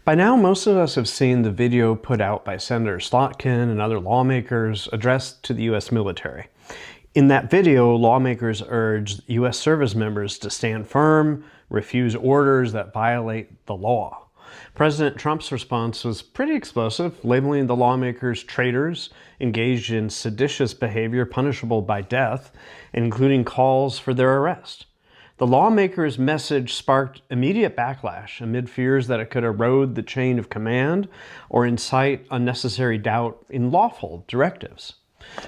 By now, most of us have seen the video put out by Senator Slotkin and other lawmakers addressed to the U.S. military. In that video, lawmakers urged U.S. service members to stand firm, refuse orders that violate the law. President Trump's response was pretty explosive, labeling the lawmakers traitors, engaged in seditious behavior punishable by death, including calls for their arrest. The lawmakers' message sparked immediate backlash amid fears that it could erode the chain of command or incite unnecessary doubt in lawful directives.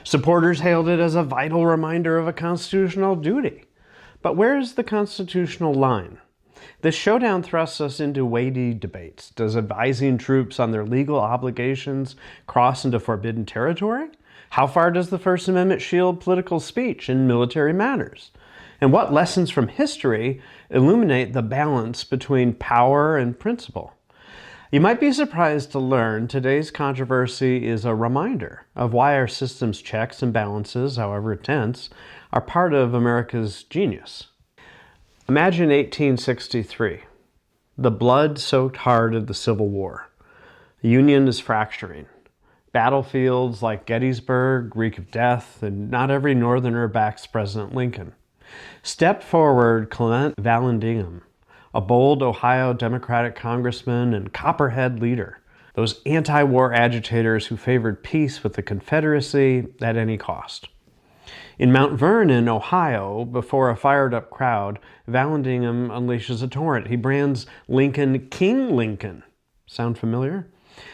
Supporters hailed it as a vital reminder of a constitutional duty. But where is the constitutional line? This showdown thrusts us into weighty debates. Does advising troops on their legal obligations cross into forbidden territory? How far does the First Amendment shield political speech in military matters? And what lessons from history illuminate the balance between power and principle? You might be surprised to learn today's controversy is a reminder of why our system's checks and balances, however tense, are part of America's genius. Imagine 1863, the blood-soaked heart of the Civil War. The Union is fracturing. Battlefields like Gettysburg reek of death, and not every Northerner backs President Lincoln. Step forward Clement Vallandigham, a bold Ohio Democratic congressman and Copperhead leader, those anti-war agitators who favored peace with the Confederacy at any cost. In Mount Vernon, Ohio, before a fired-up crowd, Vallandigham unleashes a torrent. He brands Lincoln King Lincoln. Sound familiar?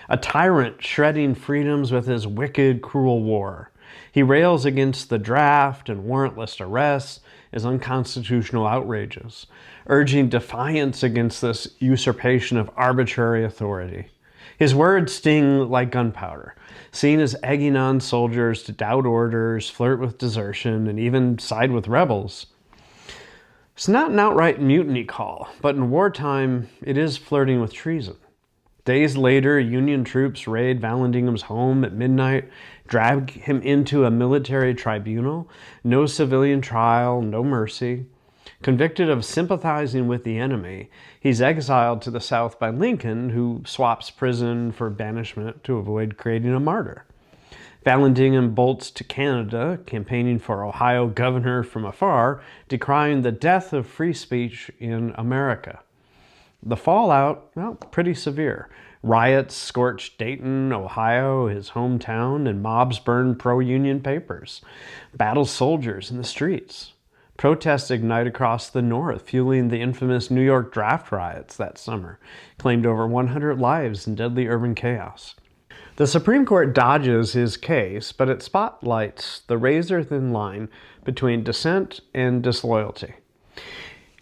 A tyrant shredding freedoms with his wicked, cruel war. He rails against the draft and warrantless arrests as unconstitutional outrages, urging defiance against this usurpation of arbitrary authority. His words sting like gunpowder, seen as egging on soldiers to doubt orders, flirt with desertion, and even side with rebels. It's not an outright mutiny call, but in wartime, it is flirting with treason. Days later, Union troops raid Vallandigham's home at midnight, drag him into a military tribunal, no civilian trial, no mercy. Convicted of sympathizing with the enemy, he's exiled to the South by Lincoln, who swaps prison for banishment to avoid creating a martyr. Vallandigham bolts to Canada, campaigning for Ohio governor from afar, decrying the death of free speech in America. The fallout, well, pretty severe. Riots scorched Dayton, Ohio, his hometown, and mobs burned pro-union papers. Battle soldiers in the streets. Protests ignite across the North, fueling the infamous New York draft riots that summer, claimed over 100 lives in deadly urban chaos. The Supreme Court dodges his case, but it spotlights the razor-thin line between dissent and disloyalty.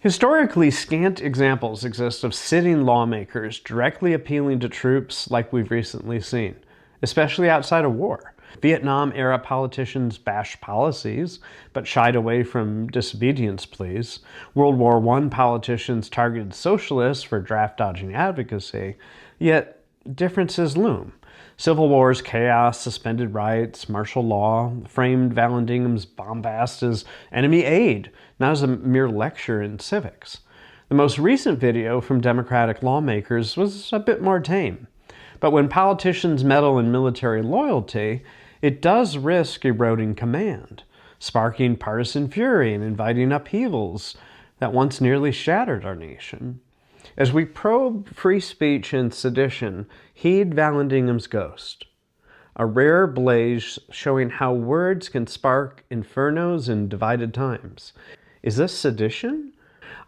Historically, scant examples exist of sitting lawmakers directly appealing to troops like we've recently seen, especially outside of war. Vietnam-era politicians bashed policies, but shied away from disobedience pleas. World War I politicians targeted socialists for draft-dodging advocacy, yet differences loom. Civil War's chaos, suspended rights, martial law, framed Vallandigham's bombast as enemy aid, not as a mere lecture in civics. The most recent video from Democratic lawmakers was a bit more tame. But when politicians meddle in military loyalty, it does risk eroding command, sparking partisan fury and inviting upheavals that once nearly shattered our nation. As we probe free speech and sedition, heed Vallandigham's ghost, a rare blaze showing how words can spark infernos in divided times. Is this sedition,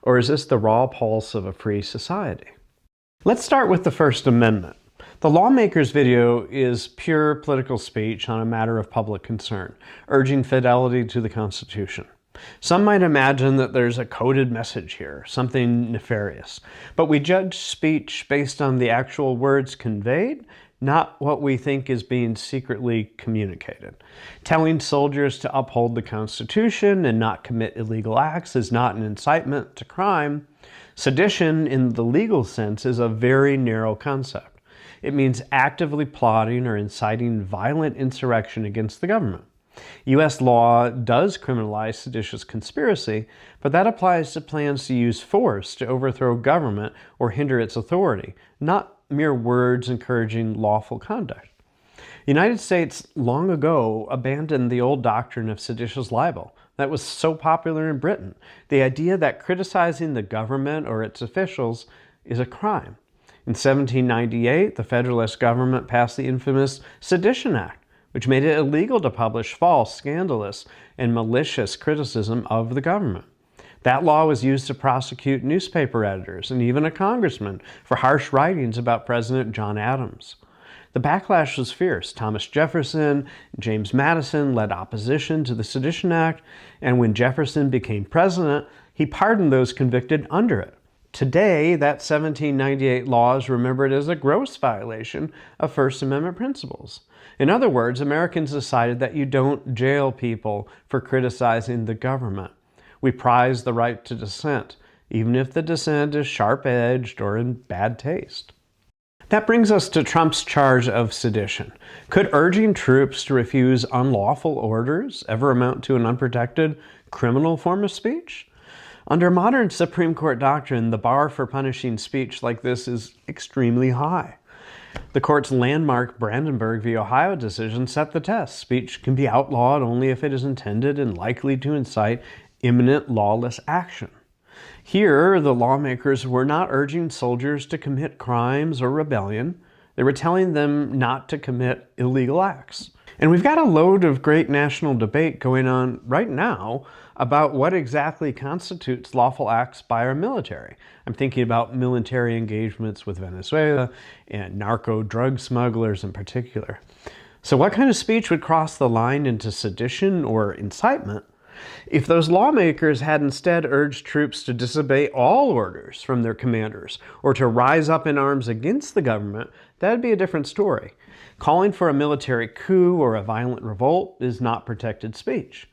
or is this the raw pulse of a free society? Let's start with the First Amendment. The lawmaker's video is pure political speech on a matter of public concern, urging fidelity to the Constitution. Some might imagine that there's a coded message here, something nefarious, but we judge speech based on the actual words conveyed, not what we think is being secretly communicated. Telling soldiers to uphold the Constitution and not commit illegal acts is not an incitement to crime. Sedition, in the legal sense, is a very narrow concept. It means actively plotting or inciting violent insurrection against the government. U.S. law does criminalize seditious conspiracy, but that applies to plans to use force to overthrow government or hinder its authority, not mere words encouraging lawful conduct. The United States long ago abandoned the old doctrine of seditious libel that was so popular in Britain, the idea that criticizing the government or its officials is a crime. In 1798, the Federalist government passed the infamous Sedition Act, which made it illegal to publish false, scandalous, and malicious criticism of the government. That law was used to prosecute newspaper editors and even a congressman for harsh writings about President John Adams. The backlash was fierce. Thomas Jefferson and James Madison led opposition to the Sedition Act, and when Jefferson became president, he pardoned those convicted under it. Today, that 1798 law is remembered as a gross violation of First Amendment principles. In other words, Americans decided that you don't jail people for criticizing the government. We prize the right to dissent, even if the dissent is sharp-edged or in bad taste. That brings us to Trump's charge of sedition. Could urging troops to refuse unlawful orders ever amount to an unprotected criminal form of speech? Under modern Supreme Court doctrine, the bar for punishing speech like this is extremely high. The court's landmark Brandenburg v. Ohio decision set the test. Speech can be outlawed only if it is intended and likely to incite imminent lawless action. Here, the lawmakers were not urging soldiers to commit crimes or rebellion. They were telling them not to commit illegal acts. And we've got a load of great national debate going on right now about what exactly constitutes lawful acts by our military. I'm thinking about military engagements with Venezuela and narco-drug smugglers in particular. So what kind of speech would cross the line into sedition or incitement? If those lawmakers had instead urged troops to disobey all orders from their commanders or to rise up in arms against the government, that'd be a different story. Calling for a military coup or a violent revolt is not protected speech.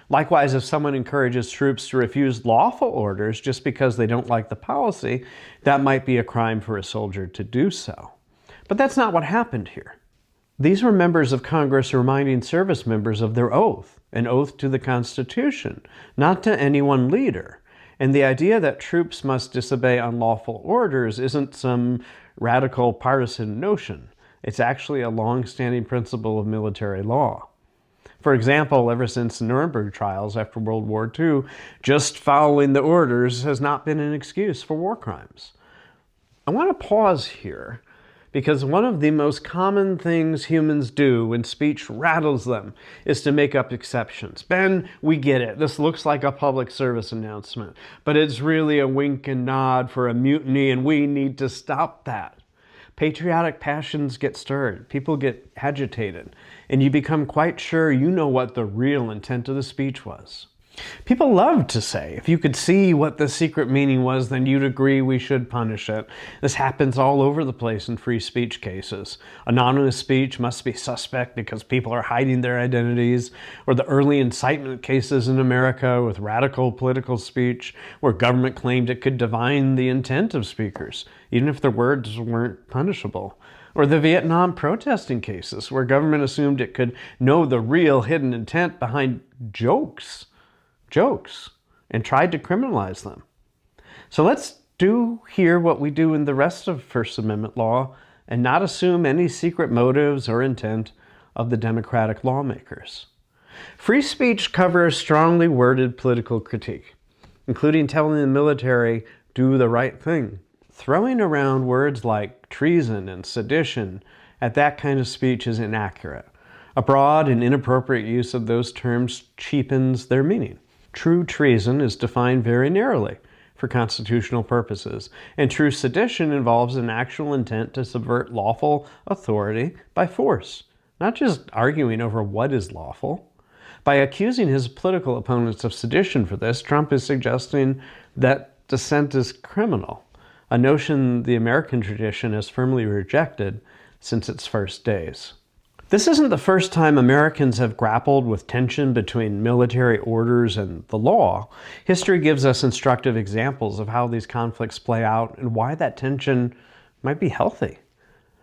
Likewise, if someone encourages troops to refuse lawful orders just because they don't like the policy, that might be a crime for a soldier to do so. But that's not what happened here. These were members of Congress reminding service members of their oath, an oath to the Constitution, not to any one leader. And the idea that troops must disobey unlawful orders isn't some radical partisan notion. It's actually a long-standing principle of military law. For example, ever since the Nuremberg trials after World War II, just following the orders has not been an excuse for war crimes. I want to pause here because one of the most common things humans do when speech rattles them is to make up exceptions. Ben, we get it. This looks like a public service announcement, but it's really a wink and nod for a mutiny, and we need to stop that. Patriotic passions get stirred, people get agitated, and you become quite sure you know what the real intent of the speech was. People love to say, if you could see what the secret meaning was, then you'd agree we should punish it. This happens all over the place in free speech cases. Anonymous speech must be suspect because people are hiding their identities, or the early incitement cases in America with radical political speech, where government claimed it could divine the intent of speakers, even if their words weren't punishable. Or the Vietnam protesting cases, where government assumed it could know the real hidden intent behind jokes, and tried to criminalize them. So let's do here what we do in the rest of First Amendment law and not assume any secret motives or intent of the Democratic lawmakers. Free speech covers strongly worded political critique, including telling the military, do the right thing. Throwing around words like treason and sedition at that kind of speech is inaccurate. A broad and inappropriate use of those terms cheapens their meaning. True treason is defined very narrowly for constitutional purposes, and true sedition involves an actual intent to subvert lawful authority by force, not just arguing over what is lawful. By accusing his political opponents of sedition for this, Trump is suggesting that dissent is criminal, a notion the American tradition has firmly rejected since its first days. This isn't the first time Americans have grappled with tension between military orders and the law. History gives us instructive examples of how these conflicts play out and why that tension might be healthy.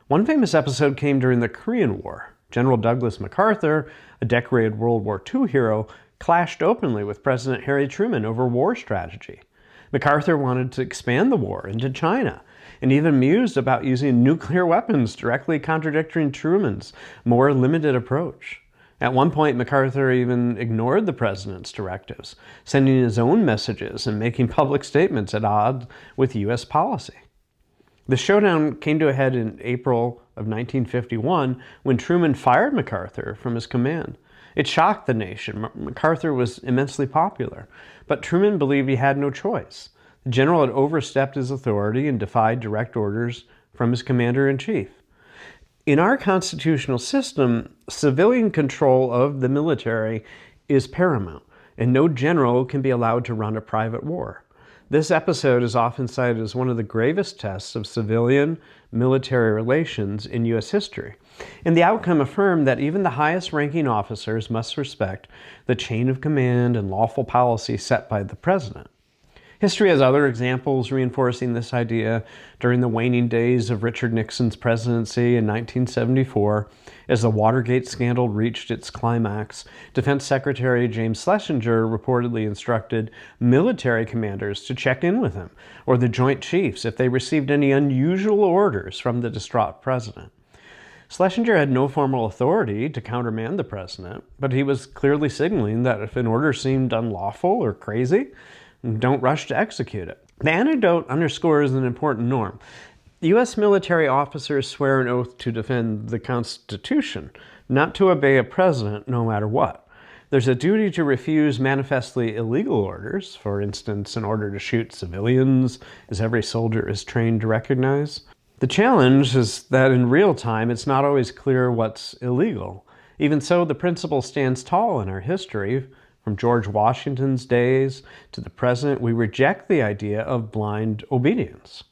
One famous episode came during the Korean War. General Douglas MacArthur, a decorated World War II hero, clashed openly with President Harry Truman over war strategy. MacArthur wanted to expand the war into China, and even mused about using nuclear weapons, directly contradicting Truman's more limited approach. At one point, MacArthur even ignored the president's directives, sending his own messages and making public statements at odds with U.S. policy. The showdown came to a head in April of 1951 when Truman fired MacArthur from his command. It shocked the nation. MacArthur was immensely popular, but Truman believed he had no choice. The general had overstepped his authority and defied direct orders from his commander-in-chief. In our constitutional system, civilian control of the military is paramount, and no general can be allowed to run a private war. This episode is often cited as one of the gravest tests of civilian-military relations in U.S. history, and the outcome affirmed that even the highest-ranking officers must respect the chain of command and lawful policy set by the president. History has other examples reinforcing this idea. During the waning days of Richard Nixon's presidency in 1974, as the Watergate scandal reached its climax, Defense Secretary James Schlesinger reportedly instructed military commanders to check in with him, or the Joint Chiefs, if they received any unusual orders from the distraught president. Schlesinger had no formal authority to countermand the president, but he was clearly signaling that if an order seemed unlawful or crazy, don't rush to execute it. The anecdote underscores an important norm. U.S. military officers swear an oath to defend the Constitution, not to obey a president no matter what. There's a duty to refuse manifestly illegal orders, for instance, in order to shoot civilians, as every soldier is trained to recognize. The challenge is that in real time, it's not always clear what's illegal. Even so, the principle stands tall in our history. From George Washington's days to the present, we reject the idea of blind obedience.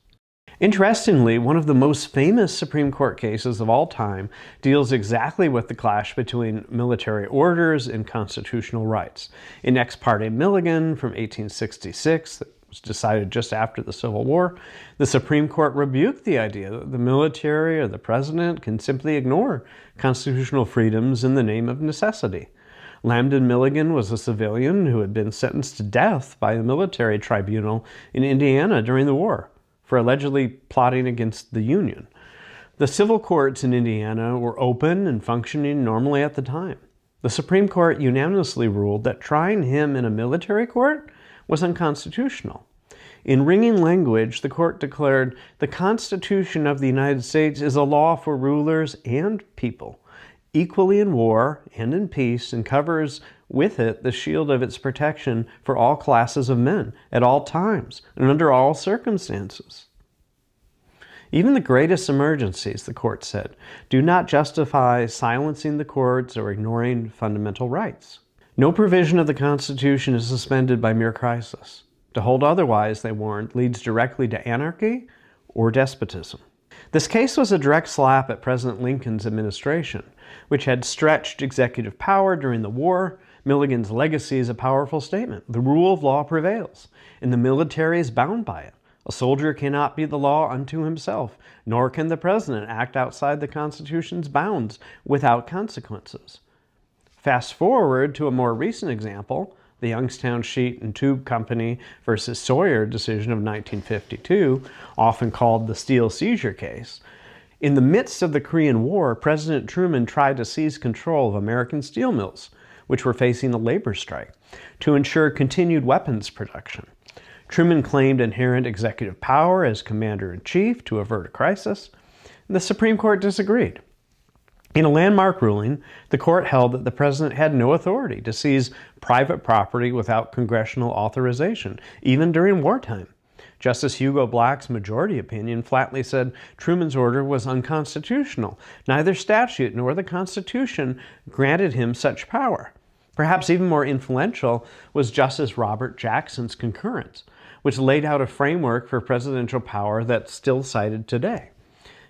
Interestingly, one of the most famous Supreme Court cases of all time deals exactly with the clash between military orders and constitutional rights. In Ex parte Milligan from 1866, that was decided just after the Civil War, the Supreme Court rebuked the idea that the military or the president can simply ignore constitutional freedoms in the name of necessity. Lambden Milligan was a civilian who had been sentenced to death by a military tribunal in Indiana during the war for allegedly plotting against the Union. The civil courts in Indiana were open and functioning normally at the time. The Supreme Court unanimously ruled that trying him in a military court was unconstitutional. In ringing language, the court declared, "The Constitution of the United States is a law for rulers and people, equally in war and in peace, and covers with it the shield of its protection for all classes of men, at all times, and under all circumstances." Even the greatest emergencies, the court said, do not justify silencing the courts or ignoring fundamental rights. No provision of the Constitution is suspended by mere crisis. To hold otherwise, they warned, leads directly to anarchy or despotism. This case was a direct slap at President Lincoln's administration, which had stretched executive power during the war. Milligan's legacy is a powerful statement. The rule of law prevails, and the military is bound by it. A soldier cannot be the law unto himself, nor can the president act outside the Constitution's bounds without consequences. Fast forward to a more recent example, the Youngstown Sheet and Tube Company versus Sawyer decision of 1952, often called the Steel Seizure case. In the midst of the Korean War, President Truman tried to seize control of American steel mills, which were facing a labor strike, to ensure continued weapons production. Truman claimed inherent executive power as commander-in-chief to avert a crisis, and the Supreme Court disagreed. In a landmark ruling, the court held that the president had no authority to seize private property without congressional authorization, even during wartime. Justice Hugo Black's majority opinion flatly said Truman's order was unconstitutional. Neither statute nor the Constitution granted him such power. Perhaps even more influential was Justice Robert Jackson's concurrence, which laid out a framework for presidential power that's still cited today.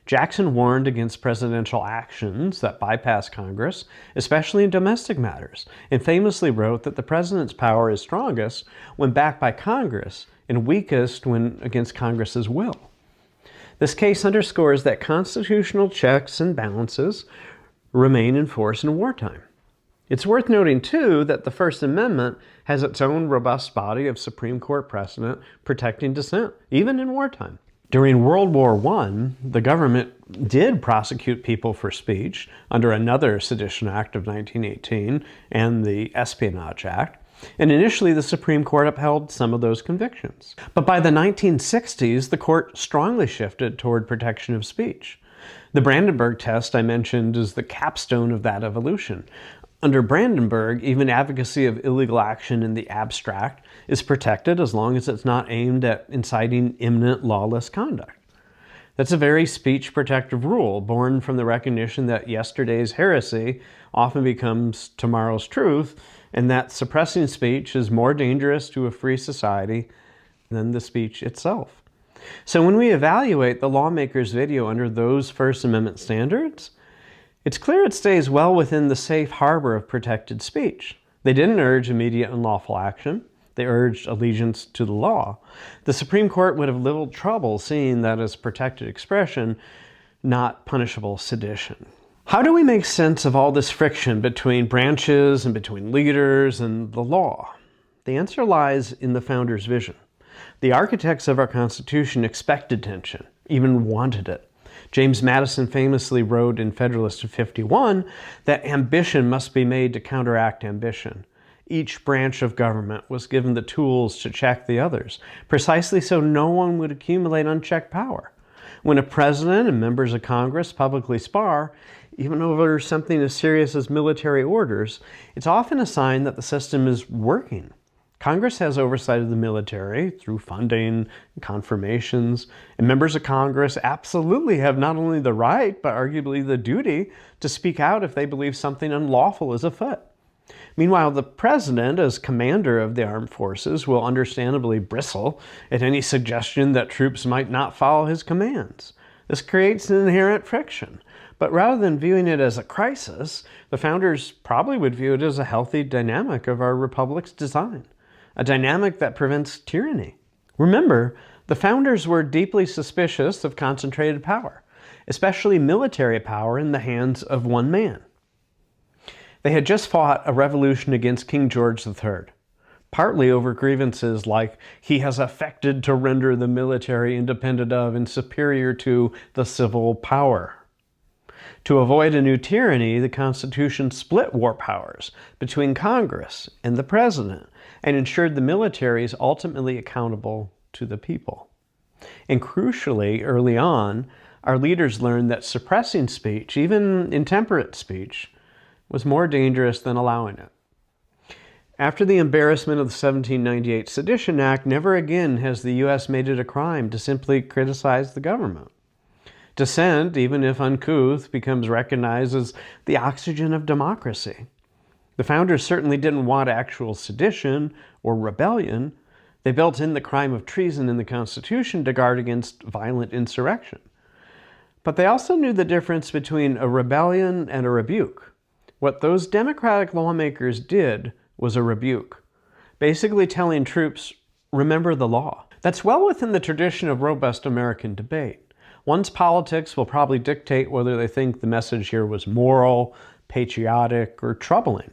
Jackson warned against presidential actions that bypass Congress, especially in domestic matters, and famously wrote that the president's power is strongest when backed by Congress and weakest when against Congress's will. This case underscores that constitutional checks and balances remain in force in wartime. It's worth noting, too, that the First Amendment has its own robust body of Supreme Court precedent protecting dissent, even in wartime. During World War I, the government did prosecute people for speech under another Sedition Act of 1918 and the Espionage Act, and initially the Supreme Court upheld some of those convictions. But by the 1960s, the court strongly shifted toward protection of speech. The Brandenburg test I mentioned is the capstone of that evolution. Under Brandenburg, even advocacy of illegal action in the abstract is protected as long as it's not aimed at inciting imminent lawless conduct. That's a very speech-protective rule, born from the recognition that yesterday's heresy often becomes tomorrow's truth, and that suppressing speech is more dangerous to a free society than the speech itself. So when we evaluate the lawmaker's video under those First Amendment standards, it's clear it stays well within the safe harbor of protected speech. They didn't urge immediate unlawful action. They urged allegiance to the law. The Supreme Court would have little trouble seeing that as protected expression, not punishable sedition. How do we make sense of all this friction between branches and between leaders and the law? The answer lies in the founders' vision. The architects of our Constitution expected tension, even wanted it. James Madison famously wrote in Federalist of 51 that ambition must be made to counteract ambition. Each branch of government was given the tools to check the others, precisely so no one would accumulate unchecked power. When a president and members of Congress publicly spar, even over something as serious as military orders, it's often a sign that the system is working. Congress has oversight of the military through funding, confirmations, and members of Congress absolutely have not only the right, but arguably the duty to speak out if they believe something unlawful is afoot. Meanwhile, the president, as commander of the armed forces, will understandably bristle at any suggestion that troops might not follow his commands. This creates an inherent friction. But rather than viewing it as a crisis, the founders probably would view it as a healthy dynamic of our republic's design. A dynamic that prevents tyranny. Remember, the founders were deeply suspicious of concentrated power, especially military power in the hands of one man. They had just fought a revolution against King George III, partly over grievances like he has affected to render the military independent of and superior to the civil power. To avoid a new tyranny, the Constitution split war powers between Congress and the President and ensured the military is ultimately accountable to the people. And crucially, early on, our leaders learned that suppressing speech, even intemperate speech, was more dangerous than allowing it. After the embarrassment of the 1798 Sedition Act, never again has the U.S. made it a crime to simply criticize the government. Dissent, even if uncouth, becomes recognized as the oxygen of democracy. The founders certainly didn't want actual sedition or rebellion. They built in the crime of treason in the Constitution to guard against violent insurrection. But they also knew the difference between a rebellion and a rebuke. What those Democratic lawmakers did was a rebuke, basically telling troops, remember the law. That's well within the tradition of robust American debate. One's politics will probably dictate whether they think the message here was moral, patriotic, or troubling.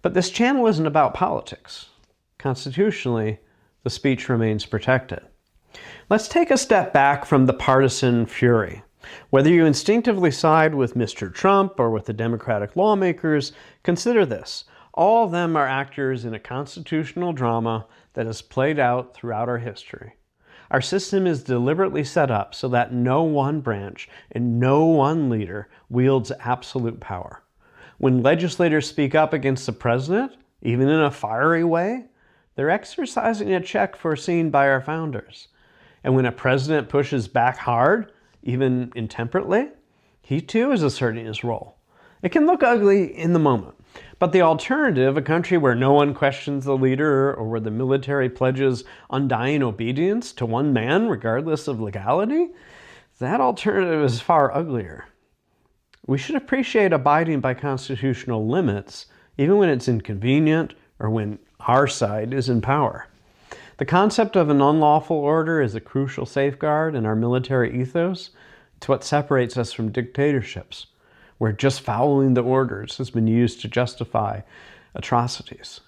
But this channel isn't about politics. Constitutionally, the speech remains protected. Let's take a step back from the partisan fury. Whether you instinctively side with Mr. Trump or with the Democratic lawmakers, consider this. All of them are actors in a constitutional drama that has played out throughout our history. Our system is deliberately set up so that no one branch and no one leader wields absolute power. When legislators speak up against the president, even in a fiery way, they're exercising a check foreseen by our founders. And when a president pushes back hard, even intemperately, he too is asserting his role. It can look ugly in the moment, but the alternative, a country where no one questions the leader or where the military pledges undying obedience to one man regardless of legality, that alternative is far uglier. We should appreciate abiding by constitutional limits, even when it's inconvenient or when our side is in power. The concept of an unlawful order is a crucial safeguard in our military ethos. It's what separates us from dictatorships. where just following the orders has been used to justify atrocities.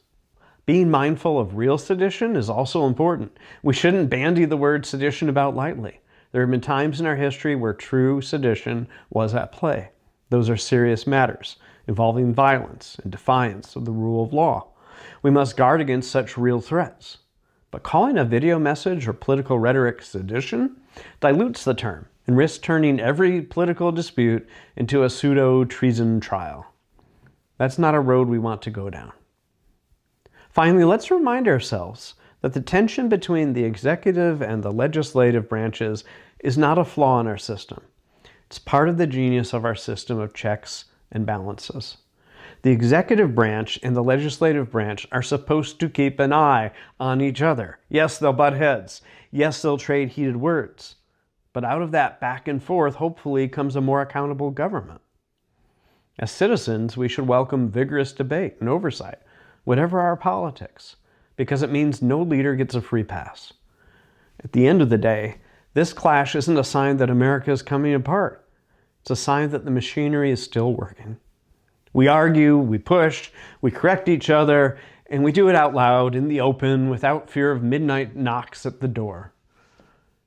Being mindful of real sedition is also important. We shouldn't bandy the word sedition about lightly. There have been times in our history where true sedition was at play. Those are serious matters, involving violence and defiance of the rule of law. We must guard against such real threats. But calling a video message or political rhetoric sedition dilutes the term and risks turning every political dispute into a pseudo-treason trial. That's not a road we want to go down. Finally, let's remind ourselves that the tension between the executive and the legislative branches is not a flaw in our system. It's part of the genius of our system of checks and balances. The executive branch and the legislative branch are supposed to keep an eye on each other. Yes, they'll butt heads. Yes, they'll trade heated words. But out of that back and forth, hopefully, comes a more accountable government. As citizens, we should welcome vigorous debate and oversight, whatever our politics, because it means no leader gets a free pass. At the end of the day, this clash isn't a sign that America is coming apart. It's a sign that the machinery is still working. We argue, we push, we correct each other, and we do it out loud in the open without fear of midnight knocks at the door.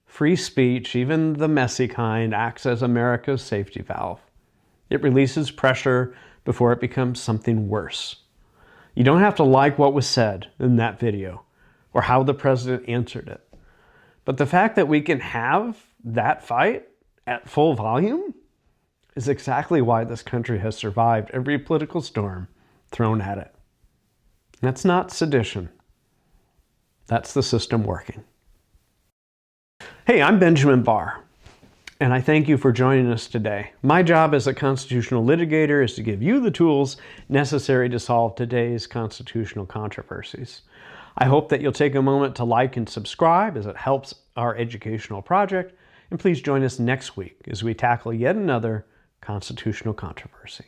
Free speech, even the messy kind, acts as America's safety valve. It releases pressure before it becomes something worse. You don't have to like what was said in that video or how the president answered it. But the fact that we can have that fight at full volume is exactly why this country has survived every political storm thrown at it. That's not sedition. That's the system working. Hey, I'm Benjamin Barr, and I thank you for joining us today. My job as a constitutional litigator is to give you the tools necessary to solve today's constitutional controversies. I hope that you'll take a moment to like and subscribe as it helps our educational project, and please join us next week as we tackle yet another constitutional controversy.